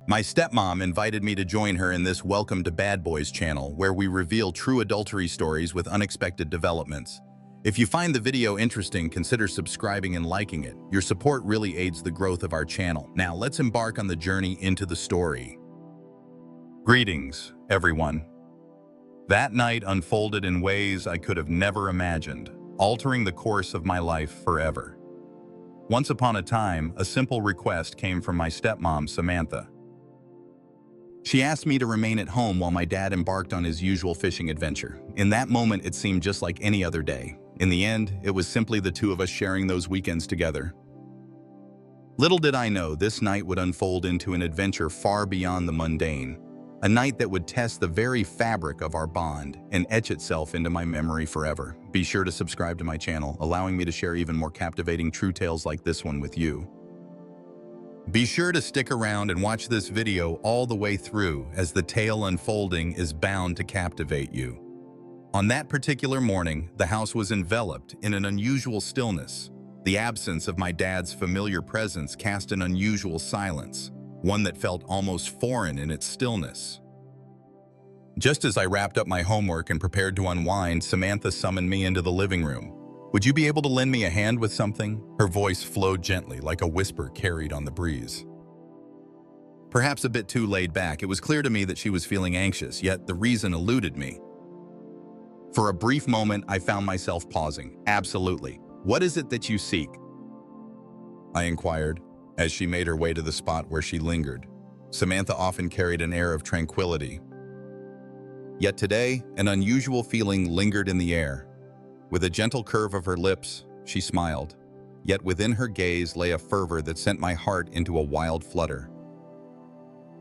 My stepmom invited me to join her in this Welcome to Bad Boys channel where we reveal true adultery stories with unexpected developments. If you find the video interesting, consider subscribing and liking it. Your support really aids the growth of our channel. Now let's embark on the journey into the story. Greetings, everyone. That night unfolded in ways I could have never imagined, altering the course of my life forever. Once upon a time, a simple request came from my stepmom, Samantha. She asked me to remain at home while my dad embarked on his usual fishing adventure. In that moment, it seemed just like any other day. In the end, it was simply the two of us sharing those weekends together. Little did I know this night would unfold into an adventure far beyond the mundane. A night that would test the very fabric of our bond and etch itself into my memory forever. Be sure to subscribe to my channel, allowing me to share even more captivating true tales like this one with you. Be sure to stick around and watch this video all the way through, as the tale unfolding is bound to captivate you. On that particular morning, the house was enveloped in an unusual stillness. The absence of my dad's familiar presence cast an unusual silence, one that felt almost foreign in its stillness. Just as I wrapped up my homework and prepared to unwind, Samantha summoned me into the living room. "Would you be able to lend me a hand with something?" Her voice flowed gently, like a whisper carried on the breeze. Perhaps a bit too laid back, it was clear to me that she was feeling anxious, yet the reason eluded me. For a brief moment, I found myself pausing. "Absolutely. What is it that you seek?" I inquired, as she made her way to the spot where she lingered. Samantha often carried an air of tranquility. Yet today, an unusual feeling lingered in the air. With a gentle curve of her lips, she smiled. Yet within her gaze lay a fervor that sent my heart into a wild flutter.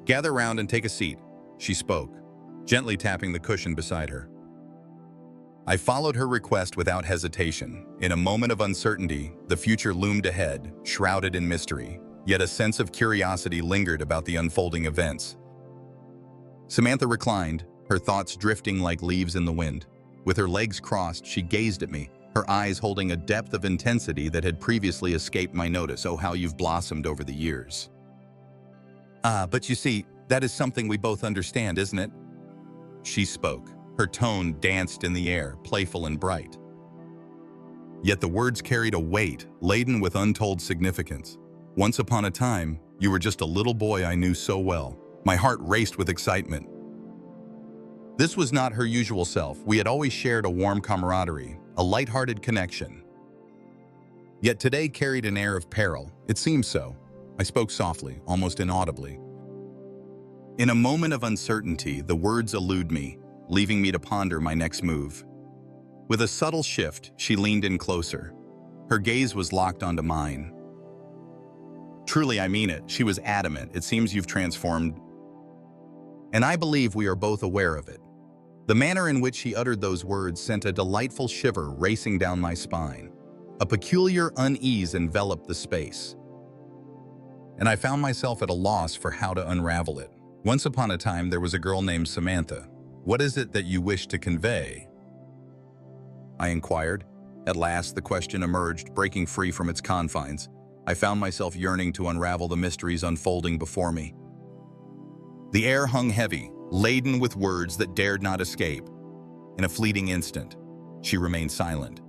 "Gather round and take a seat," she spoke, gently tapping the cushion beside her. I followed her request without hesitation. In a moment of uncertainty, the future loomed ahead, shrouded in mystery. Yet a sense of curiosity lingered about the unfolding events. Samantha reclined, her thoughts drifting like leaves in the wind. With her legs crossed, she gazed at me, her eyes holding a depth of intensity that had previously escaped my notice. "Oh, how you've blossomed over the years." But you see, that is something we both understand, isn't it?" She spoke. Her tone danced in the air, playful and bright. Yet the words carried a weight, laden with untold significance. "Once upon a time, you were just a little boy I knew so well." My heart raced with excitement. This was not her usual self. We had always shared a warm camaraderie, a light-hearted connection. Yet today carried an air of peril. It seemed so. I spoke softly, almost inaudibly. In a moment of uncertainty, the words elude me, leaving me to ponder my next move. With a subtle shift, she leaned in closer. Her gaze was locked onto mine. "Truly, I mean it," she was adamant. "It seems you've transformed, and I believe we are both aware of it." The manner in which she uttered those words sent a delightful shiver racing down my spine. A peculiar unease enveloped the space, and I found myself at a loss for how to unravel it. "Once upon a time, there was a girl named Samantha. What is it that you wish to convey?" I inquired. At last, the question emerged, breaking free from its confines. I found myself yearning to unravel the mysteries unfolding before me. The air hung heavy, laden with words that dared not escape. In a fleeting instant, she remained silent.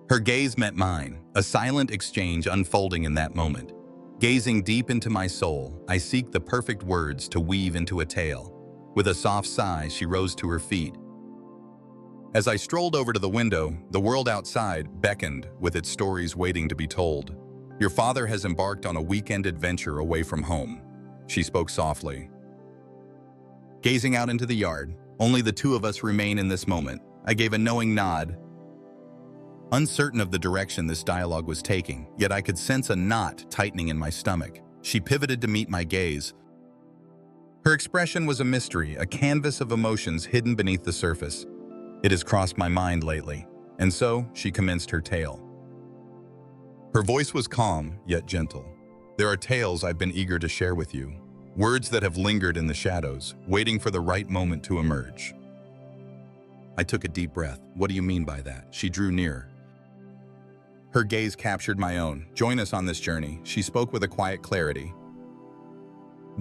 Her gaze met mine, a silent exchange unfolding in that moment. Gazing deep into my soul, I seek the perfect words to weave into a tale. With a soft sigh, she rose to her feet. As I strolled over to the window, the world outside beckoned with its stories waiting to be told. "Your father has embarked on a weekend adventure away from home," she spoke softly. Gazing out into the yard, only the two of us remain in this moment. I gave a knowing nod, uncertain of the direction this dialogue was taking, yet I could sense a knot tightening in my stomach. She pivoted to meet my gaze. Her expression was a mystery, a canvas of emotions hidden beneath the surface. "It has crossed my mind lately." And so, she commenced her tale. Her voice was calm, yet gentle. "There are tales I've been eager to share with you. Words that have lingered in the shadows, waiting for the right moment to emerge." I took a deep breath. "What do you mean by that?" She drew nearer. Her gaze captured my own. "Join us on this journey," she spoke with a quiet clarity.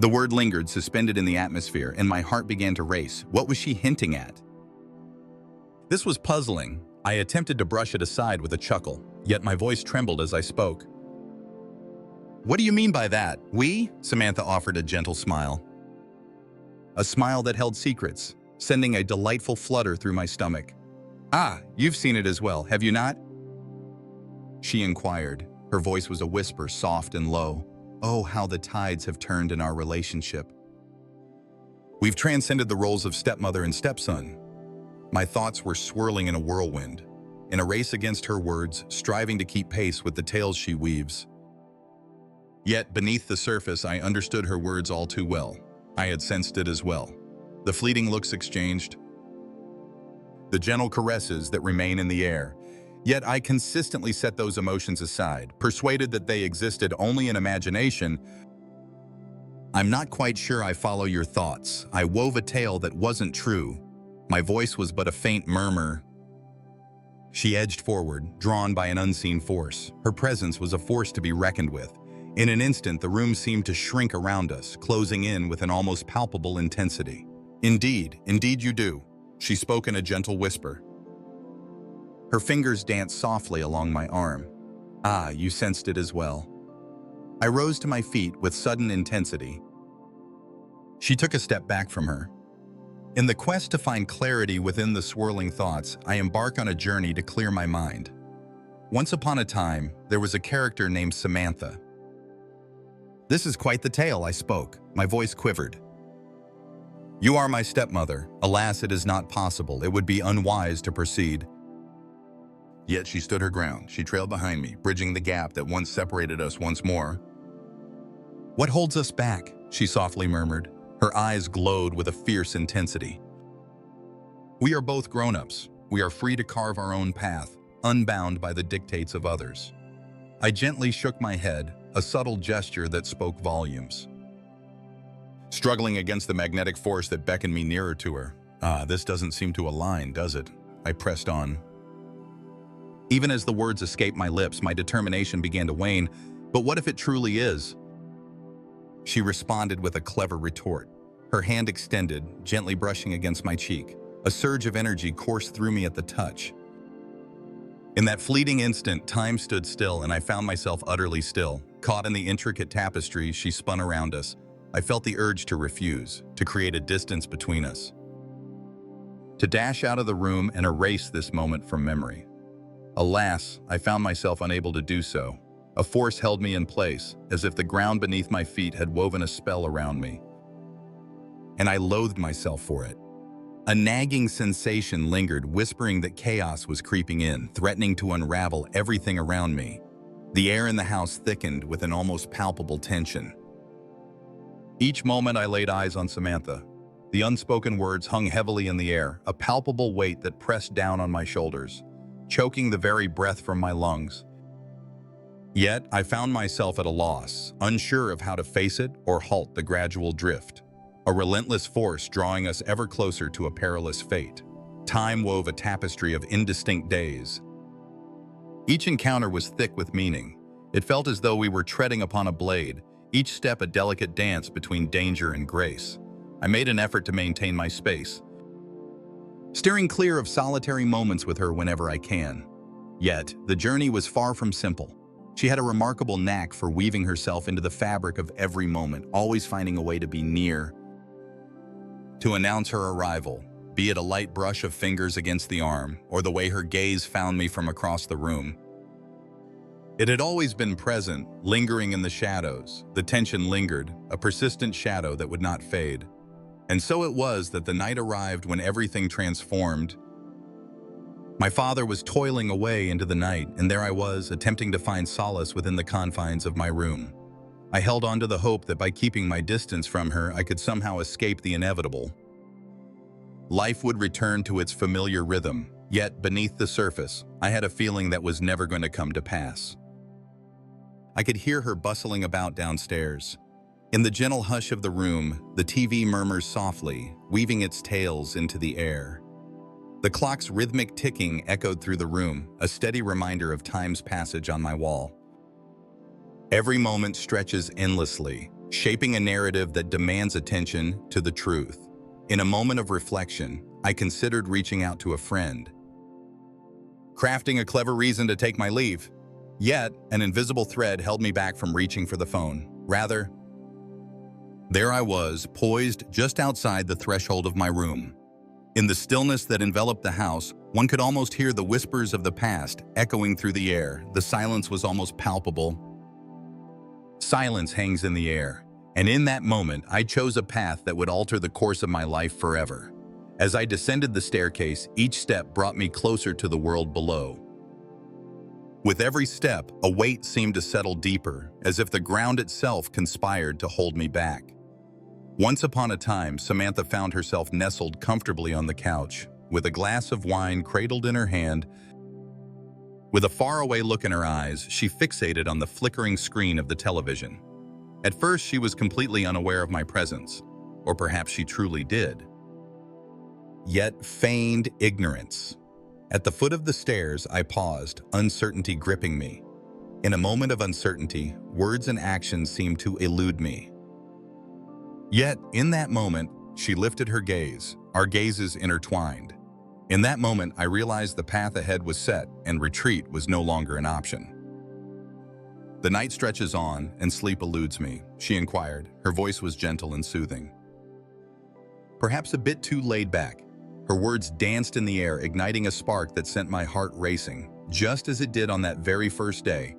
The word lingered, suspended in the atmosphere, and my heart began to race. What was she hinting at? This was puzzling. I attempted to brush it aside with a chuckle, yet my voice trembled as I spoke. "What do you mean by that? We?" Samantha offered a gentle smile. A smile that held secrets, sending a delightful flutter through my stomach. "Ah, you've seen it as well, have you not?" She inquired. Her voice was a whisper, soft and low. Oh, how the tides have turned in our relationship. We've transcended the roles of stepmother and stepson. My thoughts were swirling in a whirlwind, in a race against her words, striving to keep pace with the tales she weaves. Yet, beneath the surface, I understood her words all too well. I had sensed it as well. The fleeting looks exchanged, the gentle caresses that remain in the air. Yet I consistently set those emotions aside, persuaded that they existed only in imagination. "I'm not quite sure I follow your thoughts. I wove a tale that wasn't true." My voice was but a faint murmur. She edged forward, drawn by an unseen force. Her presence was a force to be reckoned with. In an instant, the room seemed to shrink around us, closing in with an almost palpable intensity. Indeed you do," she spoke in a gentle whisper. Her fingers danced softly along my arm. "Ah, you sensed it as well." I rose to my feet with sudden intensity. She took a step back from her. In the quest to find clarity within the swirling thoughts, I embark on a journey to clear my mind. Once upon a time, there was a character named Samantha. "This is quite the tale," I spoke. My voice quivered. "You are my stepmother. Alas, it is not possible. It would be unwise to proceed." Yet she stood her ground. She trailed behind me, bridging the gap that once separated us once more. "What holds us back?" she softly murmured. Her eyes glowed with a fierce intensity. "We are both grown-ups. We are free to carve our own path, unbound by the dictates of others." I gently shook my head, a subtle gesture that spoke volumes. Struggling against the magnetic force that beckoned me nearer to her. This doesn't seem to align, does it? I pressed on. Even as the words escaped my lips, my determination began to wane. "But what if it truly is?" She responded with a clever retort, her hand extended, gently brushing against my cheek. A surge of energy coursed through me at the touch. In that fleeting instant, time stood still, and I found myself utterly still, caught in the intricate tapestry she spun around us. I felt the urge to refuse, to create a distance between us, to dash out of the room and erase this moment from memory. Alas, I found myself unable to do so. A force held me in place, as if the ground beneath my feet had woven a spell around me. And I loathed myself for it. A nagging sensation lingered, whispering that chaos was creeping in, threatening to unravel everything around me. The air in the house thickened with an almost palpable tension. Each moment I laid eyes on Samantha, the unspoken words hung heavily in the air, a palpable weight that pressed down on my shoulders, choking the very breath from my lungs. Yet I found myself at a loss, unsure of how to face it or halt the gradual drift. A relentless force drawing us ever closer to a perilous fate. Time wove a tapestry of indistinct days. Each encounter was thick with meaning. It felt as though we were treading upon a blade, each step a delicate dance between danger and grace. I made an effort to maintain my space, steering clear of solitary moments with her whenever I can. Yet, the journey was far from simple. She had a remarkable knack for weaving herself into the fabric of every moment, always finding a way to be near, to announce her arrival, be it a light brush of fingers against the arm, or the way her gaze found me from across the room. It had always been present, lingering in the shadows. The tension lingered, a persistent shadow that would not fade. And so it was that the night arrived when everything transformed. My father was toiling away into the night, and there I was, attempting to find solace within the confines of my room. I held on to the hope that by keeping my distance from her, I could somehow escape the inevitable. Life would return to its familiar rhythm, yet beneath the surface, I had a feeling that was never going to come to pass. I could hear her bustling about downstairs. In the gentle hush of the room, the TV murmurs softly, weaving its tales into the air. The clock's rhythmic ticking echoed through the room, a steady reminder of time's passage on my wall. Every moment stretches endlessly, shaping a narrative that demands attention to the truth. In a moment of reflection, I considered reaching out to a friend, crafting a clever reason to take my leave. Yet, an invisible thread held me back from reaching for the phone. Rather, there I was, poised just outside the threshold of my room. In the stillness that enveloped the house, one could almost hear the whispers of the past echoing through the air. The silence was almost palpable. Silence hangs in the air, and in that moment, I chose a path that would alter the course of my life forever. As I descended the staircase, each step brought me closer to the world below. With every step, a weight seemed to settle deeper, as if the ground itself conspired to hold me back. Once upon a time, Samantha found herself nestled comfortably on the couch, with a glass of wine cradled in her hand. With a faraway look in her eyes, she fixated on the flickering screen of the television. At first, she was completely unaware of my presence, or perhaps she truly did. Yet feigned ignorance. At the foot of the stairs, I paused, uncertainty gripping me. In a moment of uncertainty, words and actions seemed to elude me. Yet, in that moment, she lifted her gaze, our gazes intertwined. In that moment, I realized the path ahead was set and retreat was no longer an option. "The night stretches on and sleep eludes me," she inquired. Her voice was gentle and soothing. Perhaps a bit too laid back. Her words danced in the air, igniting a spark that sent my heart racing, just as it did on that very first day.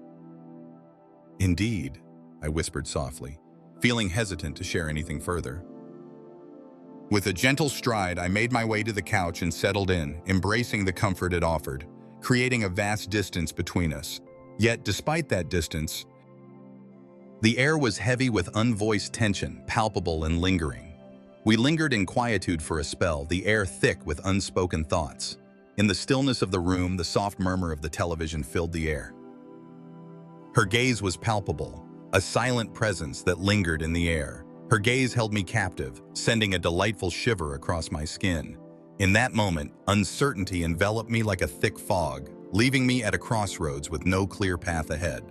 "Indeed," I whispered softly, feeling hesitant to share anything further. With a gentle stride, I made my way to the couch and settled in, embracing the comfort it offered, creating a vast distance between us. Yet, despite that distance, the air was heavy with unvoiced tension, palpable and lingering. We lingered in quietude for a spell, the air thick with unspoken thoughts. In the stillness of the room, the soft murmur of the television filled the air. Her gaze was palpable, a silent presence that lingered in the air. Her gaze held me captive, sending a delightful shiver across my skin. In that moment, uncertainty enveloped me like a thick fog, leaving me at a crossroads with no clear path ahead.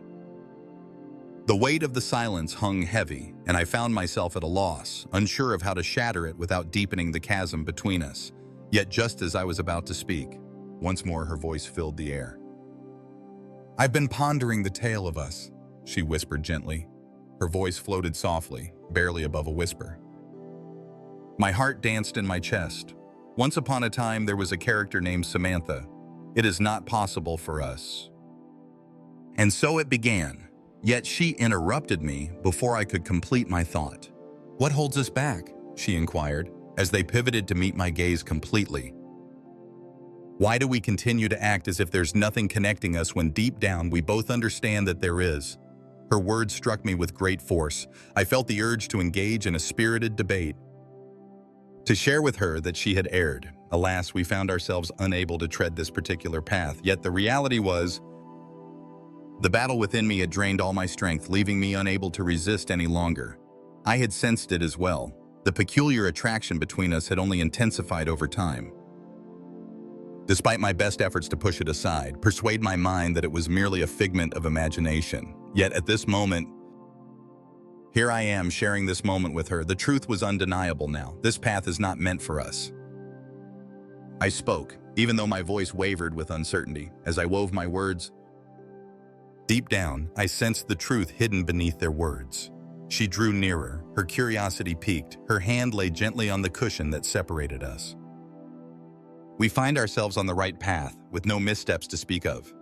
The weight of the silence hung heavy, and I found myself at a loss, unsure of how to shatter it without deepening the chasm between us. Yet just as I was about to speak, once more her voice filled the air. "I've been pondering the tale of us," she whispered gently. Her voice floated softly, barely above a whisper. My heart danced in my chest. Once upon a time, there was a character named Samantha. It is not possible for us. And so it began. Yet she interrupted me before I could complete my thought. "What holds us back?" she inquired, as they pivoted to meet my gaze completely. "Why do we continue to act as if there's nothing connecting us when deep down we both understand that there is?" Her words struck me with great force. I felt the urge to engage in a spirited debate, to share with her that she had erred. Alas, we found ourselves unable to tread this particular path, yet the reality was, the battle within me had drained all my strength, leaving me unable to resist any longer. I had sensed it as well. The peculiar attraction between us had only intensified over time. Despite my best efforts to push it aside, persuade my mind that it was merely a figment of imagination. Yet at this moment, here I am sharing this moment with her. The truth was undeniable now. This path is not meant for us. I spoke, even though my voice wavered with uncertainty. As I wove my words, deep down, I sensed the truth hidden beneath their words. She drew nearer, her curiosity piqued, her hand lay gently on the cushion that separated us. "We find ourselves on the right path, with no missteps to speak of,"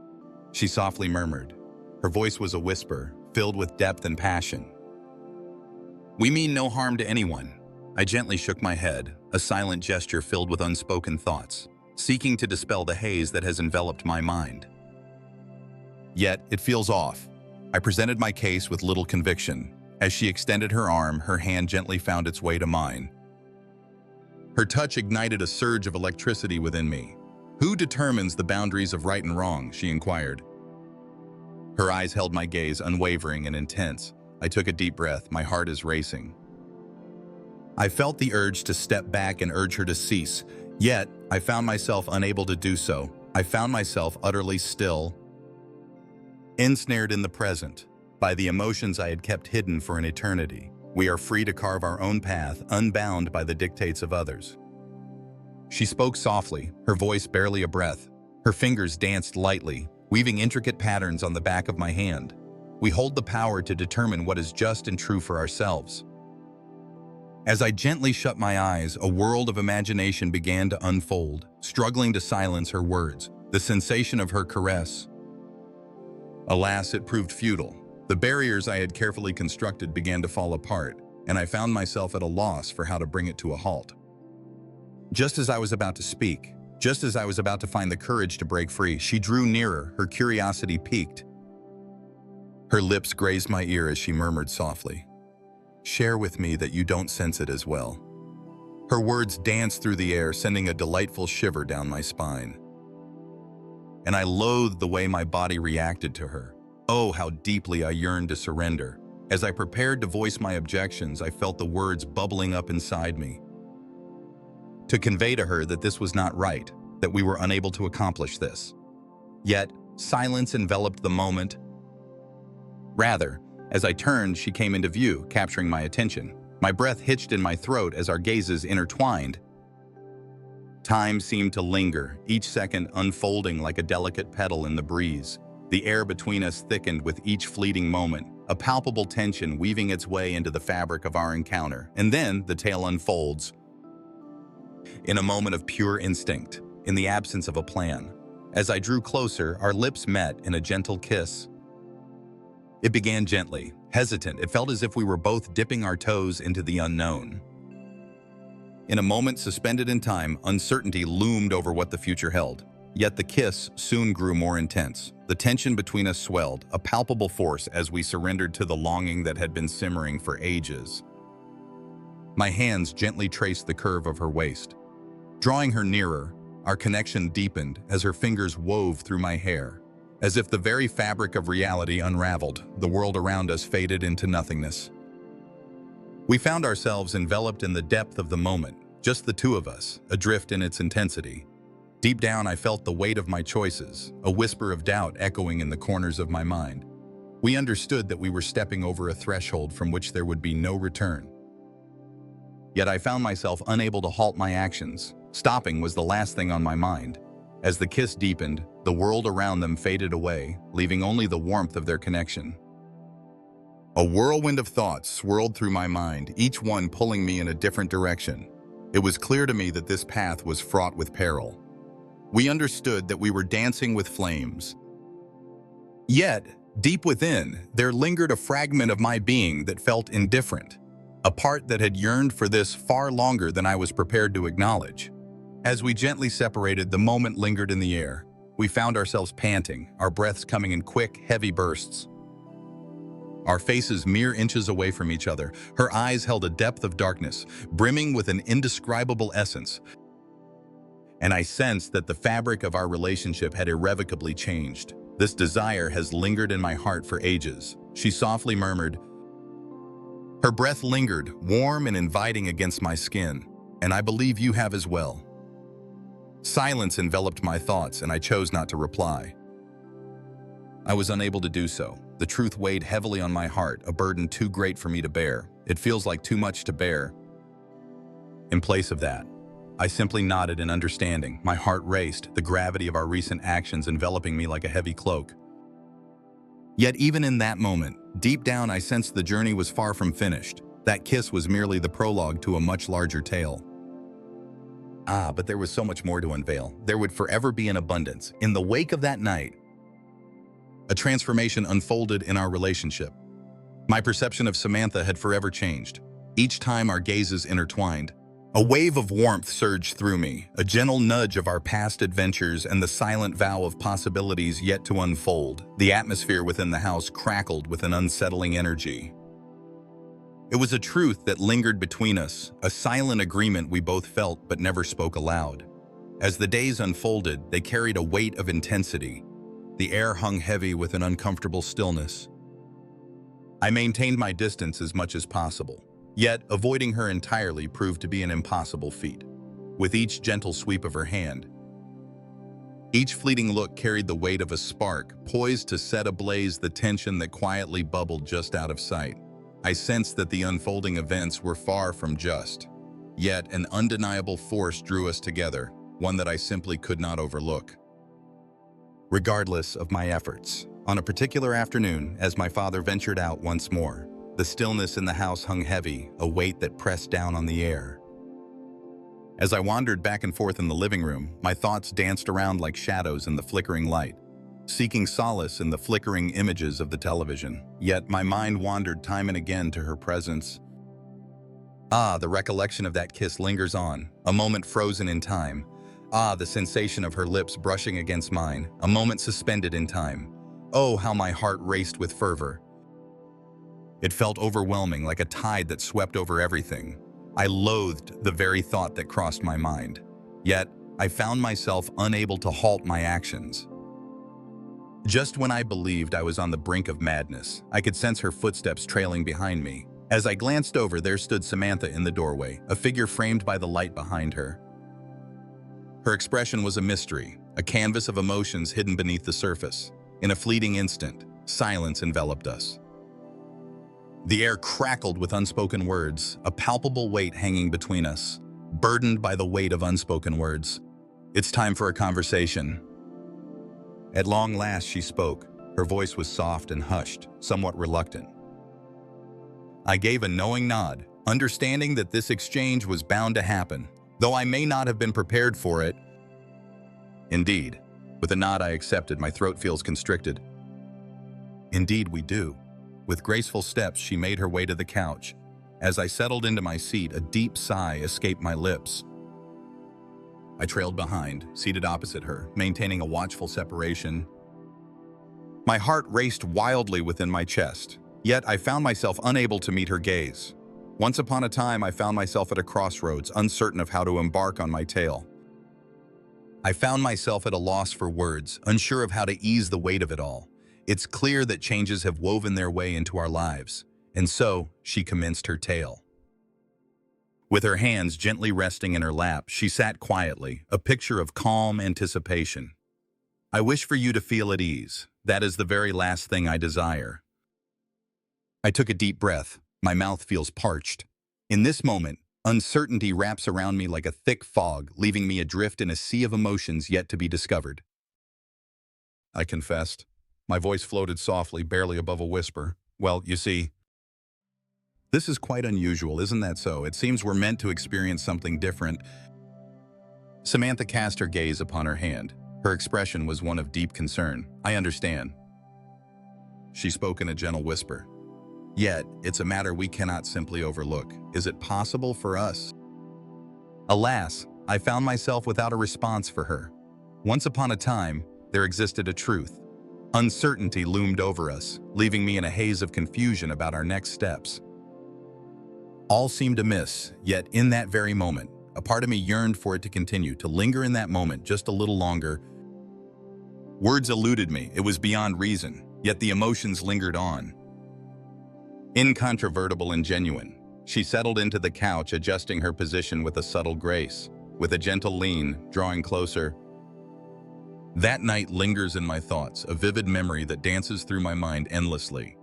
she softly murmured. Her voice was a whisper, filled with depth and passion. "We mean no harm to anyone." I gently shook my head, a silent gesture filled with unspoken thoughts, seeking to dispel the haze that has enveloped my mind. Yet, it feels off. I presented my case with little conviction. As she extended her arm, her hand gently found its way to mine. Her touch ignited a surge of electricity within me. "Who determines the boundaries of right and wrong?" she inquired. Her eyes held my gaze, unwavering and intense. I took a deep breath, my heart is racing. I felt the urge to step back and urge her to cease, yet I found myself unable to do so. I found myself utterly still, ensnared in the present, by the emotions I had kept hidden for an eternity. We are free to carve our own path, unbound by the dictates of others. She spoke softly, her voice barely a breath. Her fingers danced lightly, weaving intricate patterns on the back of my hand. We hold the power to determine what is just and true for ourselves. As I gently shut my eyes, a world of imagination began to unfold, struggling to silence her words, the sensation of her caress. Alas, it proved futile. The barriers I had carefully constructed began to fall apart, and I found myself at a loss for how to bring it to a halt. Just as I was about to speak, just as I was about to find the courage to break free, she drew nearer, her curiosity piqued. Her lips grazed my ear as she murmured softly, "Share with me that you don't sense it as well." Her words danced through the air, sending a delightful shiver down my spine. And I loathed the way my body reacted to her. Oh, how deeply I yearned to surrender. As I prepared to voice my objections, I felt the words bubbling up inside me. To convey to her that this was not right, that we were unable to accomplish this. Yet, silence enveloped the moment. Rather, as I turned, she came into view, capturing my attention. My breath hitched in my throat as our gazes intertwined. Time seemed to linger, each second unfolding like a delicate petal in the breeze. The air between us thickened with each fleeting moment, a palpable tension weaving its way into the fabric of our encounter. And then the tale unfolds. In a moment of pure instinct, in the absence of a plan. As I drew closer, our lips met in a gentle kiss. It began gently, hesitant. It felt as if we were both dipping our toes into the unknown. In a moment suspended in time, uncertainty loomed over what the future held. Yet the kiss soon grew more intense. The tension between us swelled, a palpable force as we surrendered to the longing that had been simmering for ages. My hands gently traced the curve of her waist. Drawing her nearer, our connection deepened as her fingers wove through my hair. As if the very fabric of reality unraveled, the world around us faded into nothingness. We found ourselves enveloped in the depth of the moment, just the two of us, adrift in its intensity. Deep down, I felt the weight of my choices, a whisper of doubt echoing in the corners of my mind. We understood that we were stepping over a threshold from which there would be no return. Yet I found myself unable to halt my actions. Stopping was the last thing on my mind. As the kiss deepened, the world around them faded away, leaving only the warmth of their connection. A whirlwind of thoughts swirled through my mind, each one pulling me in a different direction. It was clear to me that this path was fraught with peril. We understood that we were dancing with flames. Yet, deep within, there lingered a fragment of my being that felt indifferent, a part that had yearned for this far longer than I was prepared to acknowledge. As we gently separated, the moment lingered in the air. We found ourselves panting, our breaths coming in quick, heavy bursts. Our faces mere inches away from each other, her eyes held a depth of darkness, brimming with an indescribable essence. And I sensed that the fabric of our relationship had irrevocably changed. This desire has lingered in my heart for ages, she softly murmured. Her breath lingered, warm and inviting against my skin, and I believe you have as well. Silence enveloped my thoughts, and I chose not to reply. I was unable to do so. The truth weighed heavily on my heart, a burden too great for me to bear. It feels like too much to bear. In place of that, I simply nodded in understanding. My heart raced, the gravity of our recent actions enveloping me like a heavy cloak. Yet even in that moment, deep down I sensed the journey was far from finished. That kiss was merely the prologue to a much larger tale. But there was so much more to unveil. There would forever be an abundance. In the wake of that night, a transformation unfolded in our relationship. My perception of Samantha had forever changed. Each time our gazes intertwined, a wave of warmth surged through me, a gentle nudge of our past adventures and the silent vow of possibilities yet to unfold. The atmosphere within the house crackled with an unsettling energy. It was a truth that lingered between us, a silent agreement we both felt but never spoke aloud. As the days unfolded, they carried a weight of intensity. The air hung heavy with an uncomfortable stillness. I maintained my distance as much as possible, yet avoiding her entirely proved to be an impossible feat. With each gentle sweep of her hand, each fleeting look carried the weight of a spark, poised to set ablaze the tension that quietly bubbled just out of sight. I sensed that the unfolding events were far from just. Yet an undeniable force drew us together, one that I simply could not overlook. Regardless of my efforts, on a particular afternoon, as my father ventured out once more, the stillness in the house hung heavy, a weight that pressed down on the air. As I wandered back and forth in the living room, my thoughts danced around like shadows in the flickering light, seeking solace in the flickering images of the television. Yet my mind wandered time and again to her presence. Ah, the recollection of that kiss lingers on, a moment frozen in time. Ah, the sensation of her lips brushing against mine, a moment suspended in time. Oh, how my heart raced with fervor. It felt overwhelming, like a tide that swept over everything. I loathed the very thought that crossed my mind. Yet, I found myself unable to halt my actions. Just when I believed I was on the brink of madness, I could sense her footsteps trailing behind me. As I glanced over, there stood Samantha in the doorway, a figure framed by the light behind her. Her expression was a mystery, a canvas of emotions hidden beneath the surface. In a fleeting instant, silence enveloped us. The air crackled with unspoken words, a palpable weight hanging between us, burdened by the weight of unspoken words. "It's time for a conversation." At long last she spoke. Her voice was soft and hushed, somewhat reluctant. I gave a knowing nod, understanding that this exchange was bound to happen, though I may not have been prepared for it. Indeed, with a nod I accepted, my throat feels constricted. Indeed we do. With graceful steps, she made her way to the couch. As I settled into my seat, a deep sigh escaped my lips. I trailed behind, seated opposite her, maintaining a watchful separation. My heart raced wildly within my chest, yet I found myself unable to meet her gaze. Once upon a time, I found myself at a crossroads, uncertain of how to embark on my tale. I found myself at a loss for words, unsure of how to ease the weight of it all. It's clear that changes have woven their way into our lives, and so she commenced her tale. With her hands gently resting in her lap, she sat quietly, a picture of calm anticipation. "I wish for you to feel at ease. That is the very last thing I desire." I took a deep breath. My mouth feels parched. In this moment, uncertainty wraps around me like a thick fog, leaving me adrift in a sea of emotions yet to be discovered. I confessed. My voice floated softly, barely above a whisper. "Well, you see, this is quite unusual, isn't that so? It seems we're meant to experience something different." Samantha cast her gaze upon her hand. Her expression was one of deep concern. "I understand." She spoke in a gentle whisper. "Yet, it's a matter we cannot simply overlook. Is it possible for us?" Alas, I found myself without a response for her. Once upon a time, there existed a truth. Uncertainty loomed over us, leaving me in a haze of confusion about our next steps. All seemed amiss, yet in that very moment, a part of me yearned for it to continue, to linger in that moment just a little longer. Words eluded me, it was beyond reason, yet the emotions lingered on. Incontrovertible and genuine, she settled into the couch, adjusting her position with a subtle grace, with a gentle lean, drawing closer. That night lingers in my thoughts, a vivid memory that dances through my mind endlessly.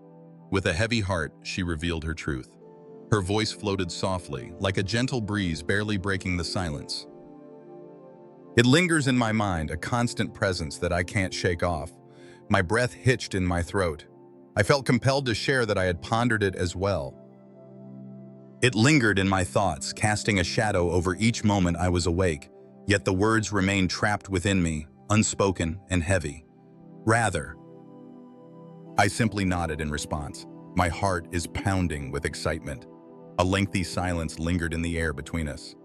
With a heavy heart, she revealed her truth. Her voice floated softly, like a gentle breeze barely breaking the silence. It lingers in my mind, a constant presence that I can't shake off. My breath hitched in my throat. I felt compelled to share that I had pondered it as well. It lingered in my thoughts, casting a shadow over each moment I was awake, yet the words remained trapped within me, unspoken and heavy. Rather, I simply nodded in response. My heart is pounding with excitement. A lengthy silence lingered in the air between us.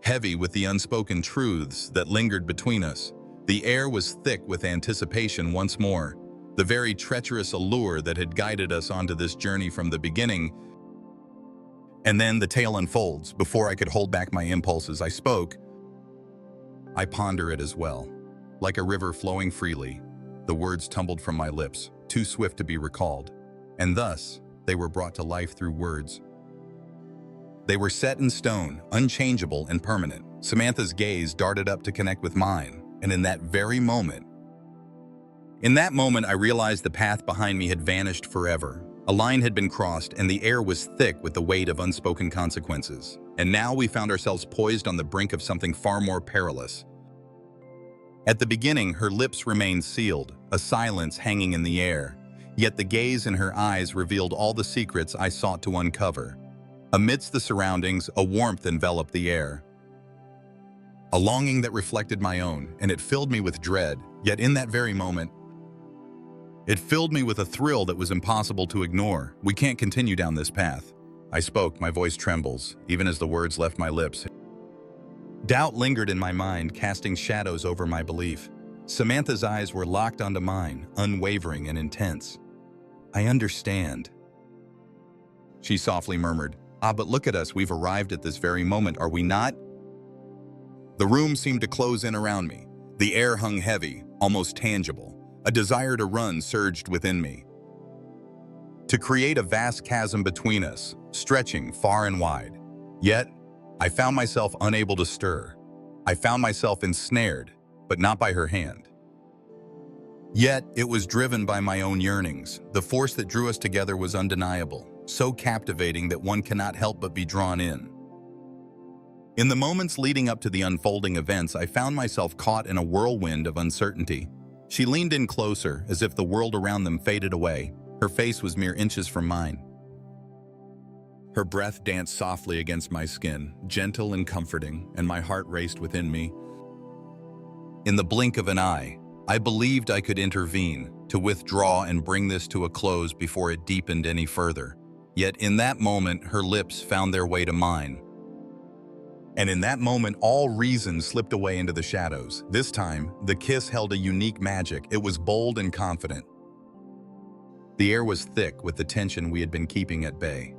Heavy with the unspoken truths that lingered between us, the air was thick with anticipation once more, the very treacherous allure that had guided us onto this journey from the beginning. And then the tale unfolds. Before I could hold back my impulses, I spoke. I ponder it as well. Like a river flowing freely, the words tumbled from my lips, too swift to be recalled. And thus, they were brought to life through words. They were set in stone, unchangeable and permanent. Samantha's gaze darted up to connect with mine, and in that moment, I realized the path behind me had vanished forever. A line had been crossed, and the air was thick with the weight of unspoken consequences. And now we found ourselves poised on the brink of something far more perilous. At the beginning, her lips remained sealed, a silence hanging in the air. Yet the gaze in her eyes revealed all the secrets I sought to uncover. Amidst the surroundings, a warmth enveloped the air. A longing that reflected my own, and it filled me with dread. Yet in that very moment, it filled me with a thrill that was impossible to ignore. We can't continue down this path. I spoke, my voice trembles, even as the words left my lips. Doubt lingered in my mind, casting shadows over my belief. Samantha's eyes were locked onto mine, unwavering and intense. "I understand," she softly murmured. But look at us, we've arrived at this very moment, are we not?" The room seemed to close in around me. The air hung heavy, almost tangible. A desire to run surged within me, to create a vast chasm between us, stretching far and wide. Yet, I found myself unable to stir. I found myself ensnared, but not by her hand. Yet, it was driven by my own yearnings. The force that drew us together was undeniable, so captivating that one cannot help but be drawn in. In the moments leading up to the unfolding events, I found myself caught in a whirlwind of uncertainty. She leaned in closer, as if the world around them faded away. Her face was mere inches from mine. Her breath danced softly against my skin, gentle and comforting, and my heart raced within me. In the blink of an eye, I believed I could intervene, to withdraw and bring this to a close before it deepened any further. Yet in that moment, her lips found their way to mine. And in that moment, all reason slipped away into the shadows. This time, the kiss held a unique magic. It was bold and confident. The air was thick with the tension we had been keeping at bay,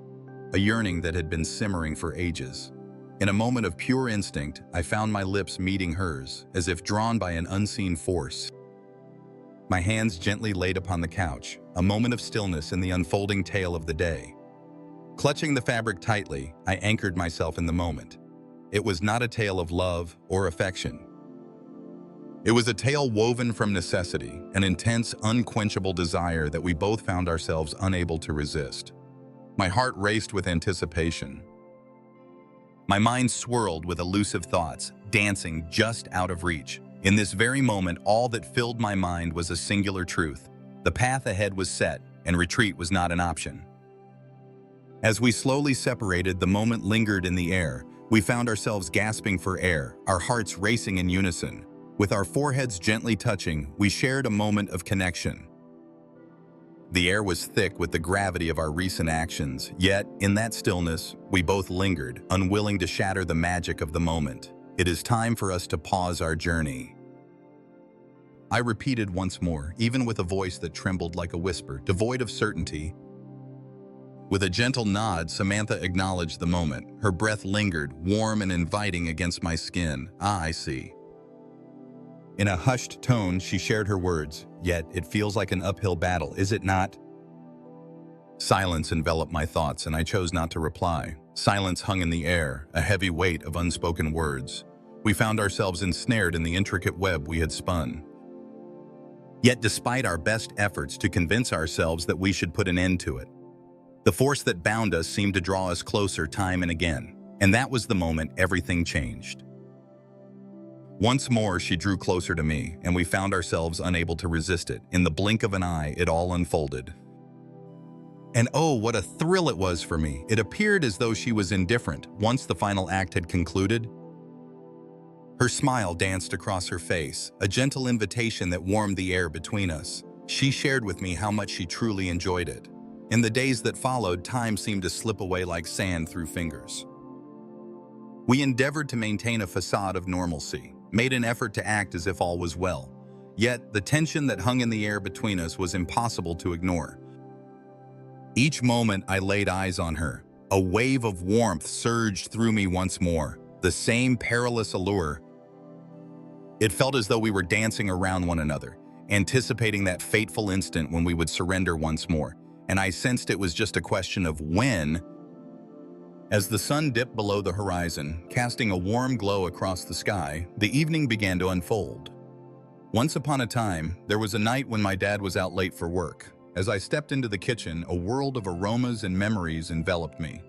a yearning that had been simmering for ages. In a moment of pure instinct, I found my lips meeting hers, as if drawn by an unseen force. My hands gently laid upon the couch, a moment of stillness in the unfolding tale of the day. Clutching the fabric tightly, I anchored myself in the moment. It was not a tale of love or affection. It was a tale woven from necessity, an intense, unquenchable desire that we both found ourselves unable to resist. My heart raced with anticipation. My mind swirled with elusive thoughts, dancing just out of reach. In this very moment, all that filled my mind was a singular truth. The path ahead was set, and retreat was not an option. As we slowly separated, the moment lingered in the air. We found ourselves gasping for air, our hearts racing in unison. With our foreheads gently touching, we shared a moment of connection. The air was thick with the gravity of our recent actions, yet, in that stillness, we both lingered, unwilling to shatter the magic of the moment. It is time for us to pause our journey. I repeated once more, even with a voice that trembled like a whisper, devoid of certainty. With a gentle nod, Samantha acknowledged the moment. Her breath lingered, warm and inviting against my skin. I see. In a hushed tone, she shared her words. Yet, it feels like an uphill battle, is it not? Silence enveloped my thoughts, and I chose not to reply. Silence hung in the air, a heavy weight of unspoken words. We found ourselves ensnared in the intricate web we had spun. Yet, despite our best efforts to convince ourselves that we should put an end to it, the force that bound us seemed to draw us closer time and again. And that was the moment everything changed. Once more, she drew closer to me, and we found ourselves unable to resist it. In the blink of an eye, it all unfolded. And oh, what a thrill it was for me. It appeared as though she was indifferent once the final act had concluded. Her smile danced across her face, a gentle invitation that warmed the air between us. She shared with me how much she truly enjoyed it. In the days that followed, time seemed to slip away like sand through fingers. We endeavored to maintain a facade of normalcy, made an effort to act as if all was well. Yet, the tension that hung in the air between us was impossible to ignore. Each moment I laid eyes on her, a wave of warmth surged through me once more, the same perilous allure. It felt as though we were dancing around one another, anticipating that fateful instant when we would surrender once more. And I sensed it was just a question of when. As the sun dipped below the horizon, casting a warm glow across the sky, the evening began to unfold. Once upon a time, there was a night when my dad was out late for work. As I stepped into the kitchen, a world of aromas and memories enveloped me.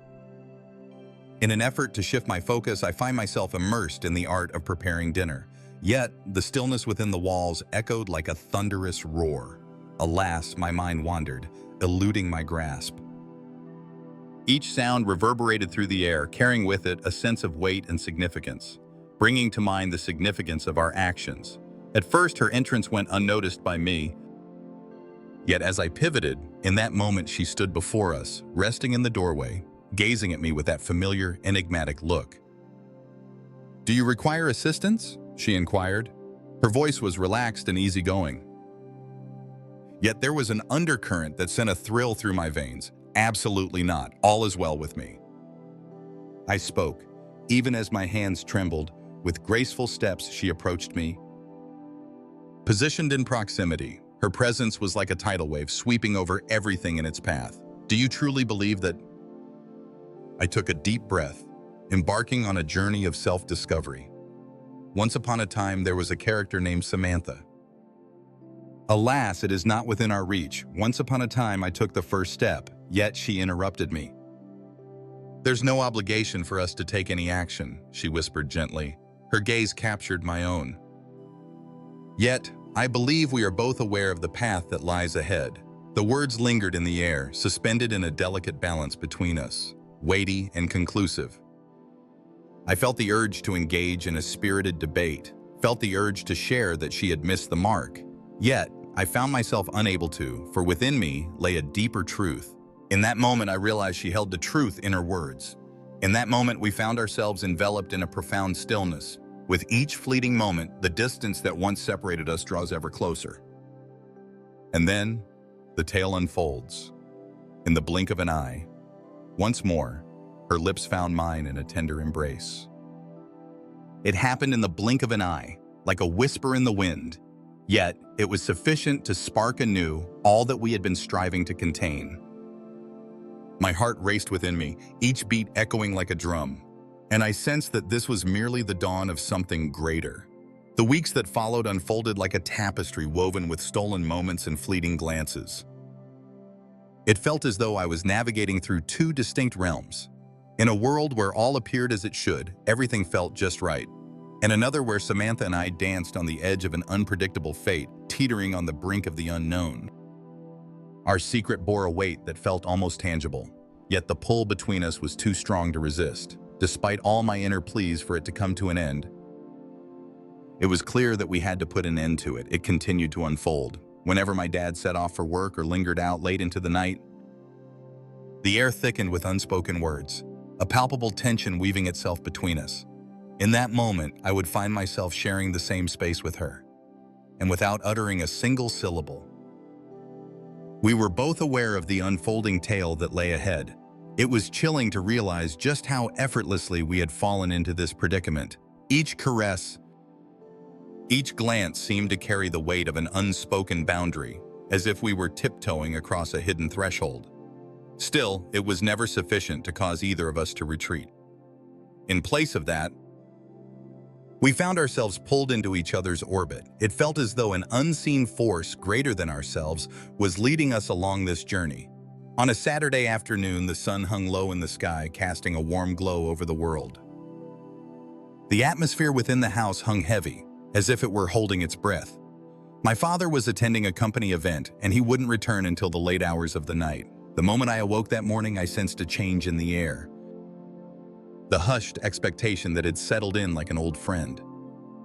In an effort to shift my focus, I find myself immersed in the art of preparing dinner. Yet, the stillness within the walls echoed like a thunderous roar. Alas, my mind wandered, eluding my grasp. Each sound reverberated through the air, carrying with it a sense of weight and significance, bringing to mind the significance of our actions. At first, her entrance went unnoticed by me. Yet as I pivoted, in that moment she stood before us, resting in the doorway, gazing at me with that familiar, enigmatic look. "Do you require assistance?" she inquired. Her voice was relaxed and easygoing. Yet there was an undercurrent that sent a thrill through my veins. "Absolutely not. All is well with me." I spoke, even as my hands trembled. With graceful steps, she approached me. Positioned in proximity, her presence was like a tidal wave sweeping over everything in its path. "Do you truly believe that?" I took a deep breath, embarking on a journey of self-discovery. Once upon a time, there was a character named Samantha. Alas, it is not within our reach. Once upon a time, I took the first step, yet she interrupted me. "There's no obligation for us to take any action," she whispered gently. Her gaze captured my own. "Yet, I believe we are both aware of the path that lies ahead." The words lingered in the air, suspended in a delicate balance between us, weighty and conclusive. I felt the urge to engage in a spirited debate, felt the urge to share that she had missed the mark. Yet, I found myself unable to, for within me lay a deeper truth. In that moment, I realized she held the truth in her words. In that moment, we found ourselves enveloped in a profound stillness. With each fleeting moment, the distance that once separated us draws ever closer. And then, the tale unfolds. In the blink of an eye, once more, her lips found mine in a tender embrace. It happened in the blink of an eye, like a whisper in the wind. Yet, it was sufficient to spark anew all that we had been striving to contain. My heart raced within me, each beat echoing like a drum, and I sensed that this was merely the dawn of something greater. The weeks that followed unfolded like a tapestry woven with stolen moments and fleeting glances. It felt as though I was navigating through two distinct realms. In a world where all appeared as it should, everything felt just right. And another where Samantha and I danced on the edge of an unpredictable fate, teetering on the brink of the unknown. Our secret bore a weight that felt almost tangible, yet the pull between us was too strong to resist. Despite all my inner pleas for it to come to an end, it was clear that we had to put an end to it. It continued to unfold. Whenever my dad set off for work or lingered out late into the night, the air thickened with unspoken words, a palpable tension weaving itself between us. In that moment, I would find myself sharing the same space with her, and without uttering a single syllable. We were both aware of the unfolding tale that lay ahead. It was chilling to realize just how effortlessly we had fallen into this predicament. Each caress, each glance seemed to carry the weight of an unspoken boundary, as if we were tiptoeing across a hidden threshold. Still, it was never sufficient to cause either of us to retreat. In place of that, we found ourselves pulled into each other's orbit. It felt as though an unseen force greater than ourselves was leading us along this journey. On a Saturday afternoon, the sun hung low in the sky, casting a warm glow over the world. The atmosphere within the house hung heavy, as if it were holding its breath. My father was attending a company event, and he wouldn't return until the late hours of the night. The moment I awoke that morning, I sensed a change in the air. The hushed expectation that had settled in like an old friend.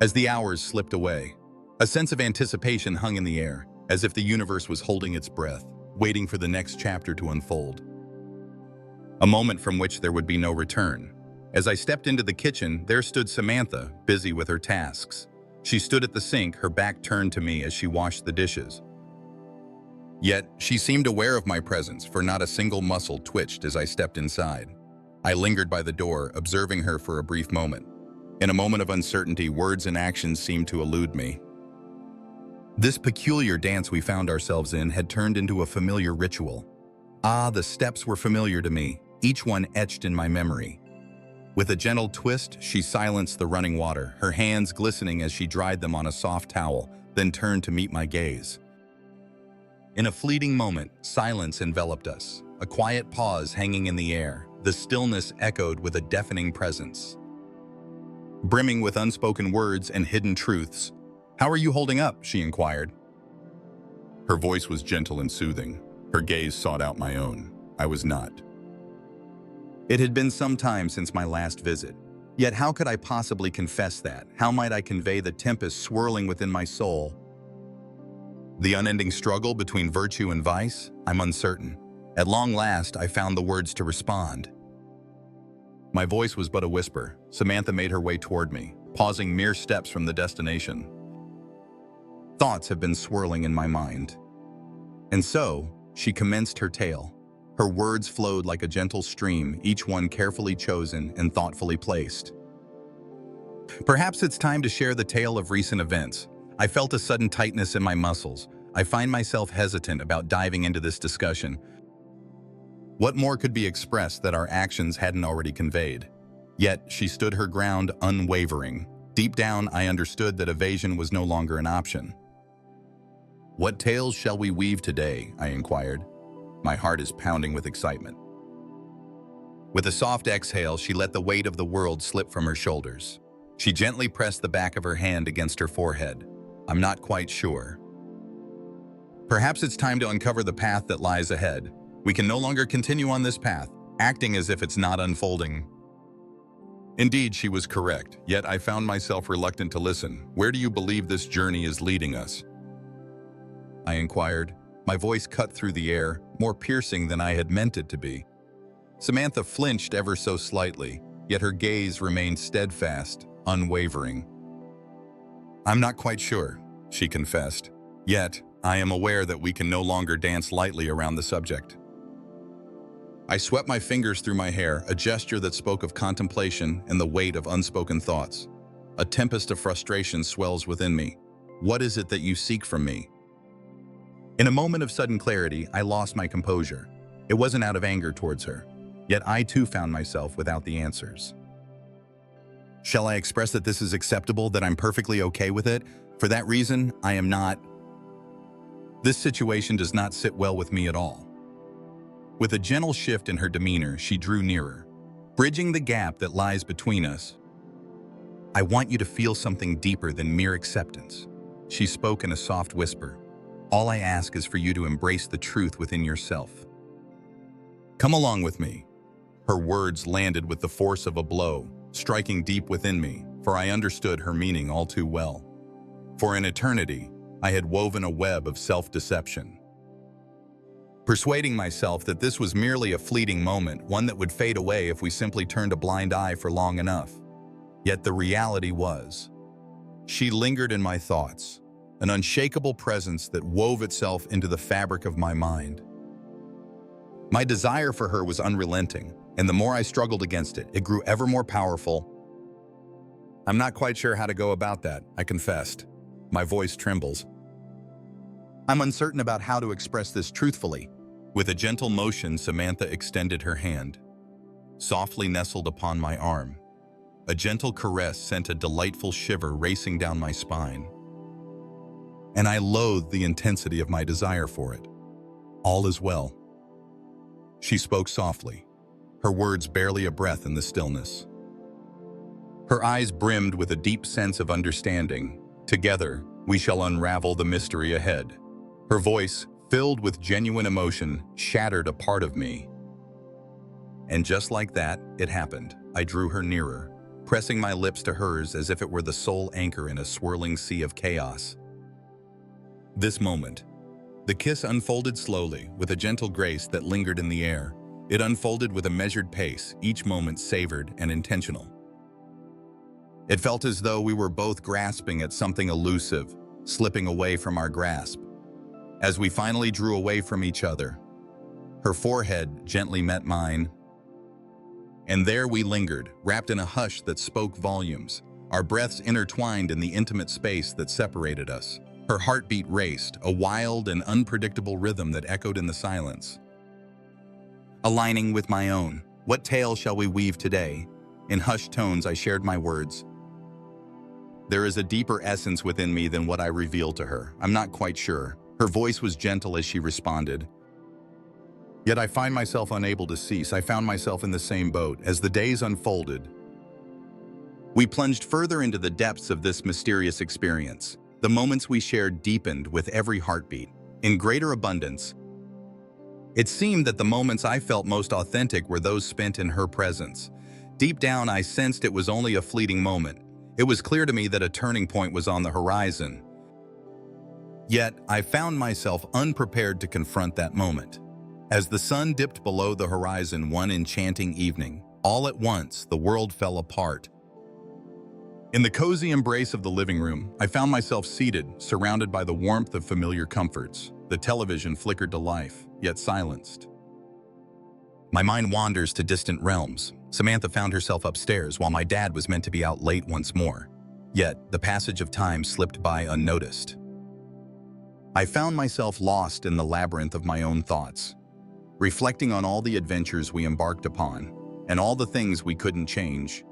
As the hours slipped away, a sense of anticipation hung in the air, as if the universe was holding its breath, waiting for the next chapter to unfold. A moment from which there would be no return. As I stepped into the kitchen, there stood Samantha, busy with her tasks. She stood at the sink, her back turned to me as she washed the dishes. Yet, she seemed aware of my presence, for not a single muscle twitched as I stepped inside. I lingered by the door, observing her for a brief moment. In a moment of uncertainty, words and actions seemed to elude me. This peculiar dance we found ourselves in had turned into a familiar ritual. The steps were familiar to me, each one etched in my memory. With a gentle twist, she silenced the running water, her hands glistening as she dried them on a soft towel, then turned to meet my gaze. In a fleeting moment, silence enveloped us, a quiet pause hanging in the air. The stillness echoed with a deafening presence, brimming with unspoken words and hidden truths. "How are you holding up?" she inquired. Her voice was gentle and soothing. Her gaze sought out my own. I was not. It had been some time since my last visit. Yet how could I possibly confess that? How might I convey the tempest swirling within my soul? The unending struggle between virtue and vice? I'm uncertain. At long last, I found the words to respond. My voice was but a whisper. Samantha made her way toward me, pausing mere steps from the destination. Thoughts have been swirling in my mind. And so, she commenced her tale. Her words flowed like a gentle stream, each one carefully chosen and thoughtfully placed. Perhaps it's time to share the tale of recent events. I felt a sudden tightness in my muscles. I find myself hesitant about diving into this discussion. What more could be expressed that our actions hadn't already conveyed? Yet, she stood her ground unwavering. Deep down, I understood that evasion was no longer an option. "What tales shall we weave today?" I inquired. My heart is pounding with excitement. With a soft exhale, she let the weight of the world slip from her shoulders. She gently pressed the back of her hand against her forehead. "I'm not quite sure. Perhaps it's time to uncover the path that lies ahead. We can no longer continue on this path, acting as if it's not unfolding." Indeed, she was correct, yet I found myself reluctant to listen. "Where do you believe this journey is leading us?" I inquired. My voice cut through the air, more piercing than I had meant it to be. Samantha flinched ever so slightly, yet her gaze remained steadfast, unwavering. "I'm not quite sure," she confessed. "Yet, I am aware that we can no longer dance lightly around the subject." I swept my fingers through my hair, a gesture that spoke of contemplation and the weight of unspoken thoughts. A tempest of frustration swells within me. "What is it that you seek from me?" In a moment of sudden clarity, I lost my composure. It wasn't out of anger towards her, yet I too found myself without the answers. "Shall I express that this is acceptable, that I'm perfectly okay with it? For that reason, I am not. This situation does not sit well with me at all." With a gentle shift in her demeanor, she drew nearer, bridging the gap that lies between us. "I want you to feel something deeper than mere acceptance," she spoke in a soft whisper. "All I ask is for you to embrace the truth within yourself. Come along with me." Her words landed with the force of a blow, striking deep within me, for I understood her meaning all too well. For an eternity, I had woven a web of self-deception, persuading myself that this was merely a fleeting moment, one that would fade away if we simply turned a blind eye for long enough. Yet the reality was, she lingered in my thoughts, an unshakable presence that wove itself into the fabric of my mind. My desire for her was unrelenting, and the more I struggled against it, it grew ever more powerful. "I'm not quite sure how to go about that," I confessed. My voice trembles. "I'm uncertain about how to express this truthfully." With a gentle motion, Samantha extended her hand, softly nestled upon my arm. A gentle caress sent a delightful shiver racing down my spine, and I loathed the intensity of my desire for it. "All is well." She spoke softly, her words barely a breath in the stillness. Her eyes brimmed with a deep sense of understanding. "Together, we shall unravel the mystery ahead." Her voice, filled with genuine emotion, shattered a part of me. And just like that, it happened. I drew her nearer, pressing my lips to hers as if it were the sole anchor in a swirling sea of chaos. This moment, the kiss unfolded slowly, with a gentle grace that lingered in the air. It unfolded with a measured pace, each moment savored and intentional. It felt as though we were both grasping at something elusive, slipping away from our grasp. As we finally drew away from each other, her forehead gently met mine. And there we lingered, wrapped in a hush that spoke volumes, our breaths intertwined in the intimate space that separated us. Her heartbeat raced, a wild and unpredictable rhythm that echoed in the silence. Aligning with my own, "What tale shall we weave today?" In hushed tones, I shared my words. "There is a deeper essence within me than what I revealed to her. I'm not quite sure." Her voice was gentle as she responded. Yet I find myself unable to cease. I found myself in the same boat. As the days unfolded, we plunged further into the depths of this mysterious experience. The moments we shared deepened with every heartbeat. In greater abundance, it seemed that the moments I felt most authentic were those spent in her presence. Deep down, I sensed it was only a fleeting moment. It was clear to me that a turning point was on the horizon. Yet, I found myself unprepared to confront that moment. As the sun dipped below the horizon one enchanting evening, all at once, the world fell apart. In the cozy embrace of the living room, I found myself seated, surrounded by the warmth of familiar comforts. The television flickered to life, yet silenced. My mind wanders to distant realms. Samantha found herself upstairs while my dad was meant to be out late once more. Yet, the passage of time slipped by unnoticed. I found myself lost in the labyrinth of my own thoughts, reflecting on all the adventures we embarked upon, and all the things we couldn't change.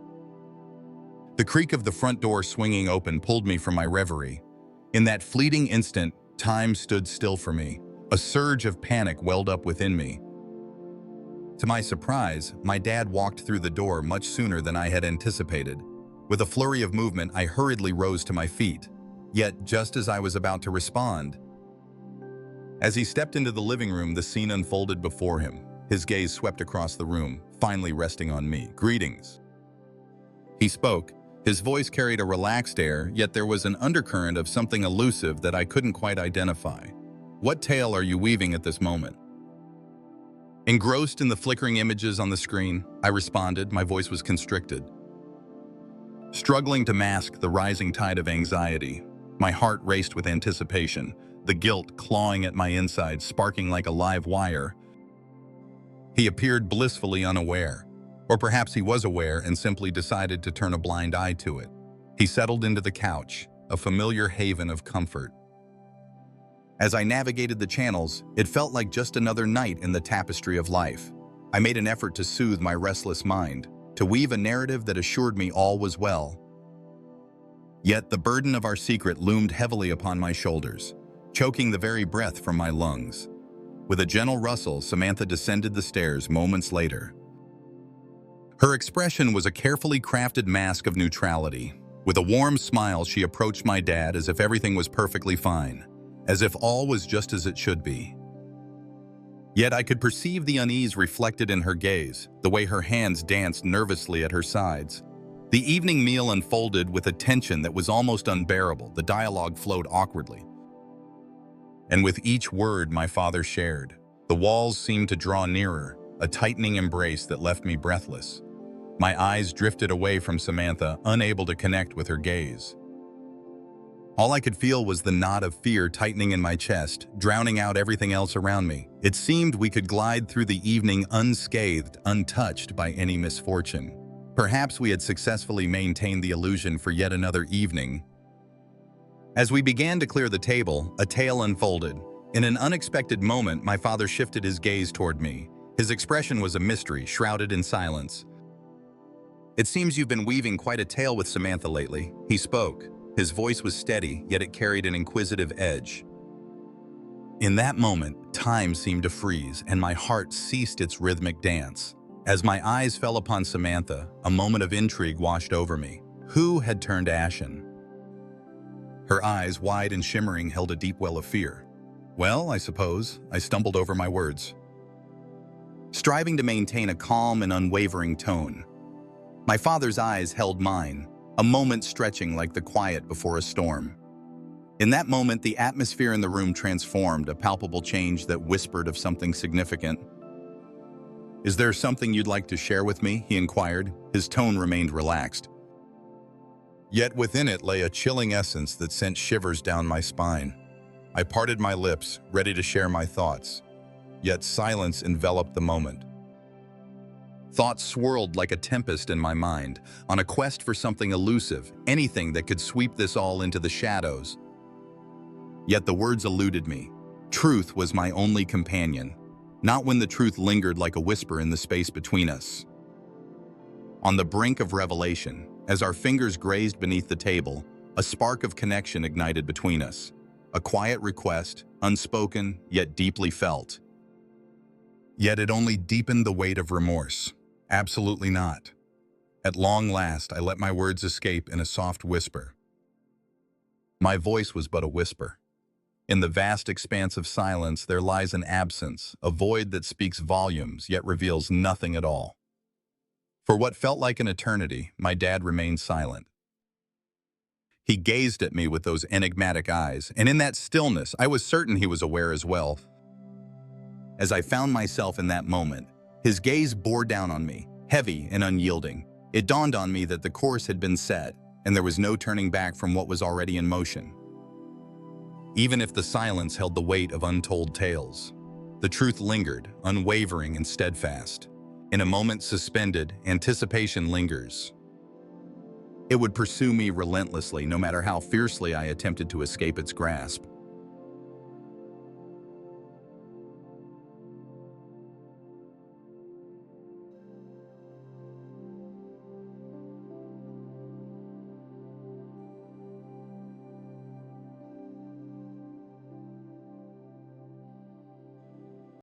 The creak of the front door swinging open pulled me from my reverie. In that fleeting instant, time stood still for me. A surge of panic welled up within me. To my surprise, my dad walked through the door much sooner than I had anticipated. With a flurry of movement, I hurriedly rose to my feet. Yet, just as I was about to respond, as he stepped into the living room, the scene unfolded before him. His gaze swept across the room, finally resting on me. "Greetings." He spoke. His voice carried a relaxed air, yet there was an undercurrent of something elusive that I couldn't quite identify. "What tale are you weaving at this moment?" Engrossed in the flickering images on the screen, I responded. My voice was constricted, struggling to mask the rising tide of anxiety. My heart raced with anticipation, the guilt clawing at my insides, sparking like a live wire. He appeared blissfully unaware. Or perhaps he was aware and simply decided to turn a blind eye to it. He settled into the couch, a familiar haven of comfort. As I navigated the channels, it felt like just another night in the tapestry of life. I made an effort to soothe my restless mind, to weave a narrative that assured me all was well. Yet the burden of our secret loomed heavily upon my shoulders, choking the very breath from my lungs. With a gentle rustle, Samantha descended the stairs moments later. Her expression was a carefully crafted mask of neutrality. With a warm smile, she approached my dad as if everything was perfectly fine, as if all was just as it should be. Yet I could perceive the unease reflected in her gaze, the way her hands danced nervously at her sides. The evening meal unfolded with a tension that was almost unbearable. The dialogue flowed awkwardly. And with each word my father shared, the walls seemed to draw nearer, a tightening embrace that left me breathless. My eyes drifted away from Samantha, unable to connect with her gaze. All I could feel was the knot of fear tightening in my chest, drowning out everything else around me. It seemed we could glide through the evening unscathed, untouched by any misfortune. Perhaps we had successfully maintained the illusion for yet another evening. As we began to clear the table, a tale unfolded. In an unexpected moment, my father shifted his gaze toward me. His expression was a mystery, shrouded in silence. "It seems you've been weaving quite a tale with Samantha lately," he spoke. His voice was steady, yet it carried an inquisitive edge. In that moment, time seemed to freeze, and my heart ceased its rhythmic dance. As my eyes fell upon Samantha, a moment of intrigue washed over me. Who had turned ashen? Her eyes, wide and shimmering, held a deep well of fear. "Well, I suppose," I stumbled over my words, striving to maintain a calm and unwavering tone. My father's eyes held mine, a moment stretching like the quiet before a storm. In that moment, the atmosphere in the room transformed, a palpable change that whispered of something significant. "Is there something you'd like to share with me?" he inquired. His tone remained relaxed. Yet within it lay a chilling essence that sent shivers down my spine. I parted my lips, ready to share my thoughts. Yet silence enveloped the moment. Thoughts swirled like a tempest in my mind, on a quest for something elusive, anything that could sweep this all into the shadows. Yet the words eluded me. Truth was my only companion, not when the truth lingered like a whisper in the space between us. On the brink of revelation, as our fingers grazed beneath the table, a spark of connection ignited between us. A quiet request, unspoken, yet deeply felt. Yet it only deepened the weight of remorse. Absolutely not. At long last, I let my words escape in a soft whisper. My voice was but a whisper. In the vast expanse of silence, there lies an absence, a void that speaks volumes, yet reveals nothing at all. For what felt like an eternity, my dad remained silent. He gazed at me with those enigmatic eyes, and in that stillness, I was certain he was aware as well. As I found myself in that moment, his gaze bore down on me, heavy and unyielding. It dawned on me that the course had been set, and there was no turning back from what was already in motion. Even if the silence held the weight of untold tales, the truth lingered, unwavering and steadfast. In a moment suspended, anticipation lingers. It would pursue me relentlessly, no matter how fiercely I attempted to escape its grasp.